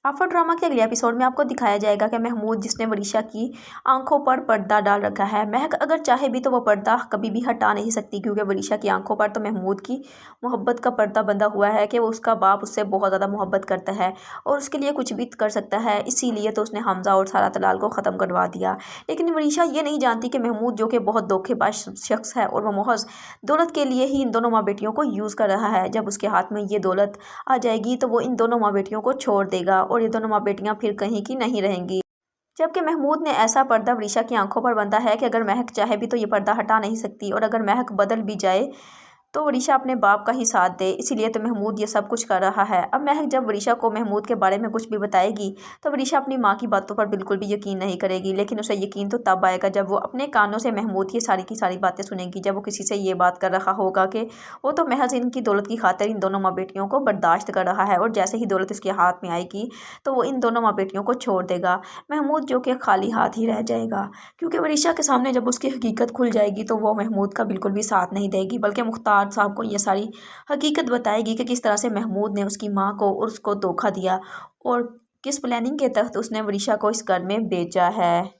Offer drama के अगले episode में आपको दिखाया जाएगा कि महमूद जिसने वरीशा की आंखों पर पर्दा डाल रखा है, महक अगर चाहे भी तो वो पर्दा कभी भी हटा नहीं सकती, क्योंकि वरीशा की आंखों पर तो महमूद की मोहब्बत का पर्दा बंधा हुआ है कि वो उसका बाप उससे बहुत ज़्यादा मोहब्बत करता है और उसके लिए कुछ भी कर सकता है। इसीलिए तो उसने हमजा और सारा तलाल को ख़त्म करवा दिया। लेकिन वरीशा ये नहीं जानती कि महमूद जो कि बहुत धोखेबाज शख्स है और वह महज दौलत के लिए ही इन दोनों माँ बेटियों को यूज़ कर रहा है। जब उसके हाथ में ये दौलत आ जाएगी तो वो इन दोनों माँ बेटियों को छोड़ देगा और ये दोनों माँ बेटियां फिर कहीं की नहीं रहेंगी। जबकि महमूद ने ऐसा पर्दा वरीशा की आंखों पर बंधा है कि अगर महक चाहे भी तो ये पर्दा हटा नहीं सकती और अगर महक बदल भी जाए तो वरीशा अपने बाप का ही साथ दे। इसीलिए तो महमूद ये सब कुछ कर रहा है। अब महक जब वरीशा को महमूद के बारे में कुछ भी बताएगी तो वरीशा अपनी माँ की बातों पर बिल्कुल भी यकीन नहीं करेगी, लेकिन उसे यकीन तो तब आएगा जब वो अपने कानों से महमूद की सारी बातें सुनेगी। जब वो किसी से ये बात कर रहा होगा कि वो तो महज इनकी दौलत की खातिर इन दोनों माँ बेटियों को बर्दाश्त कर रहा है और जैसे ही दौलत इसके हाथ में आएगी तो वो इन दोनों माँ बेटियों को छोड़ देगा। महमूद जो कि खाली हाथ ही रह जाएगा, क्योंकि वरीशा के सामने जब उसकी हकीकत खुल जाएगी तो वो महमूद का बिल्कुल भी साथ नहीं देगी, बल्कि मुख्तार साहब को ये सारी हकीकत बताएगी कि किस तरह से महमूद ने उसकी माँ को और उसको धोखा दिया और किस प्लानिंग के तहत उसने वरीशा को इस घर में बेचा है।